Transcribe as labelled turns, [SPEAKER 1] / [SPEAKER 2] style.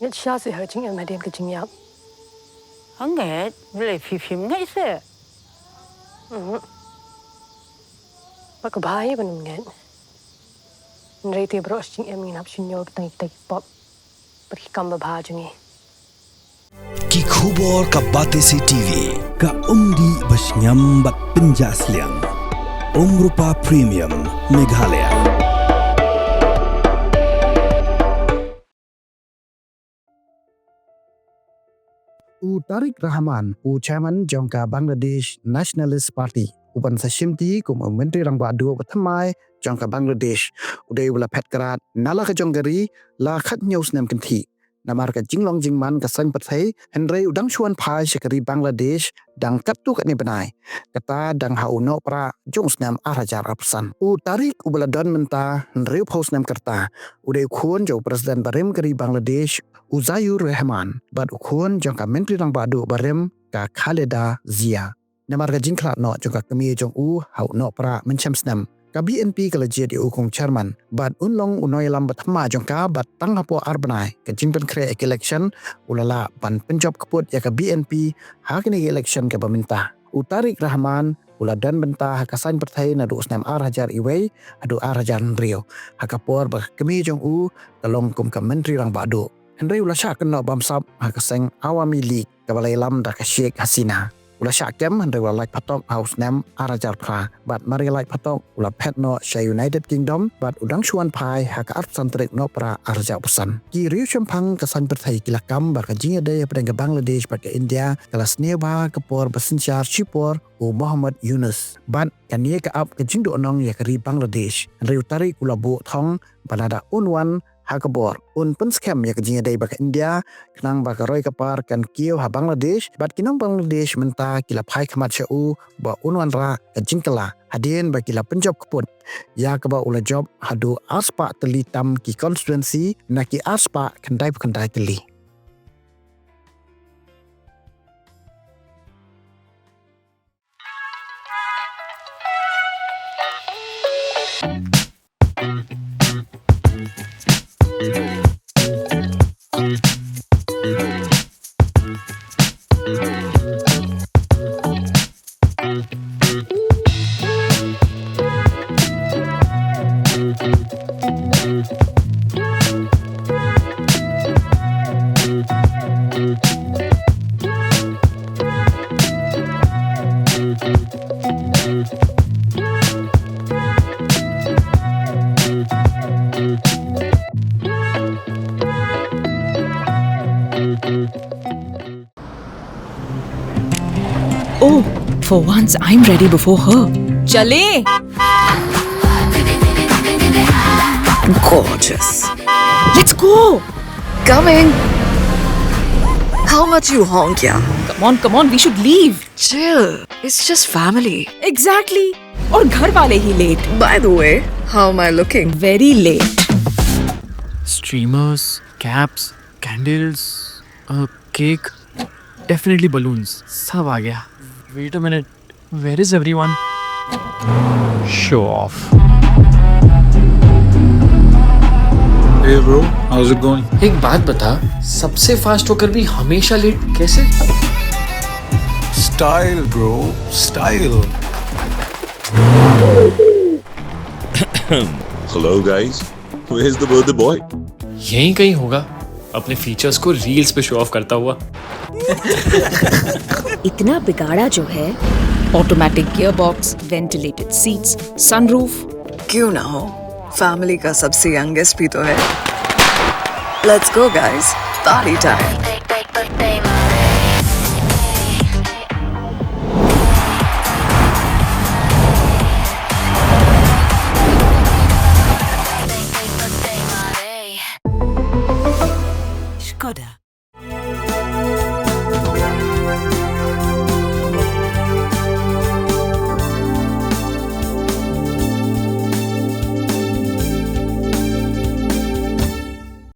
[SPEAKER 1] Nhất xa sẽ hơi chính em đem cái chính nhập.
[SPEAKER 2] Hằng nghe lại phim ngay sẽ.
[SPEAKER 1] Bác có bài bên nghe. Nãy thì bro chính em nhìn hấp xin nhau cái tay pop. Bác cầm vào bài chung
[SPEAKER 3] Ki khubor ka Batesi TV ka umdi basnyam bat pinjasliang. Rupa Premium Meghalaya.
[SPEAKER 4] Tariq Rahman, Chairman Jangka Bangladesh Nationalist Party. Uban Sashimti kum Menteri Rang Badu Batamai Jangka Bangladesh. Uday wala petkarat nala ka jonggari la khat news nem kanthi. Namar ka jinglong jingman ka sang pathai Henry udang chuan phai shakari Bangladesh dang katu kat ni benai. Kata dang hauno pra jongs nam arajar apsan. Tariq ubaladon menta Henry post nam karta. Uday khun jo Presiden Barim kari Bangladesh Uzayur Rahman bad ukhun jangka Menteri Rang Badu Barim ka Khaleda Zia. Namar ka jingklat no jangka kami jong hau no pra mencam snam. Ka BNP ka lejia di ukong chairman bad unlong unoy lam batma jangka bat tanghapo arbanai ka jingpen kre election ulala ban penjob kaput ya ka BNP hakini election ka pemerintah. Tariq Rahman uladan benta hakasan pertai na 26 Hajar Iway adu Hajar Rio hakapor ba kami jong talong kum ka Menteri Rang Badu. Henry ula syak kena bamsap hakaseng Awami League kabalai lam da ka Sheikh Hasina. Ula syak kem Henry ula like patok house nem arajar pra bat mari like patok ula pet no Share United Kingdom bat udang chuan pai haka art santrik no pra arajar pesan. Ki riu champang kasan pertai kilakam bar ka jinga day pada ke Bangladesh bar ke India kelas neba kepor besencar Chipor Muhammad Yunus. Bat kania ke up ke jingdo onong ya keri Bangladesh. Henry Tariq ula bu thong banada unwan hakabor pun scam ya kejinga day baka India kenang baka roy kapar kan kio ha Bangladesh bat kinong Bangladesh menta kila pai khamat syau ba unwan ra kejingkala hadien ba kila penjob kaput ya ka ba ula job hadu aspa telitam ki constituency na ki aspa kendai teli.
[SPEAKER 5] Oh, for once I'm ready before her. Chale! Gorgeous. Let's go!
[SPEAKER 6] Coming. How much you honk, yeah?
[SPEAKER 5] Come on, we should leave.
[SPEAKER 6] Chill. It's just family.
[SPEAKER 5] Exactly. और घर वाले ही late.
[SPEAKER 6] By the way, how am I looking?
[SPEAKER 5] Very late.
[SPEAKER 7] Streamers, caps, candles, a cake, definitely balloons. सब आ गया. Wait a minute. Where is everyone? Show off.
[SPEAKER 8] Hey bro, how's it going?
[SPEAKER 9] एक बात बता, सबसे फास्ट होकर भी हमेशा लेट कैसे?
[SPEAKER 8] Style bro, style.
[SPEAKER 10] Hello guys, where's the birthday boy?
[SPEAKER 9] यहीं कहीं होगा, अपने फीचर्स को रील्स पे शो ऑफ करता हुआ.
[SPEAKER 5] इतना बिगाड़ा जो है, automatic gearbox, ventilated seats, sunroof.
[SPEAKER 6] क्यों ना हो? फैमिली का सबसे यंगेस्ट भी तो है. Let's go guys, party time.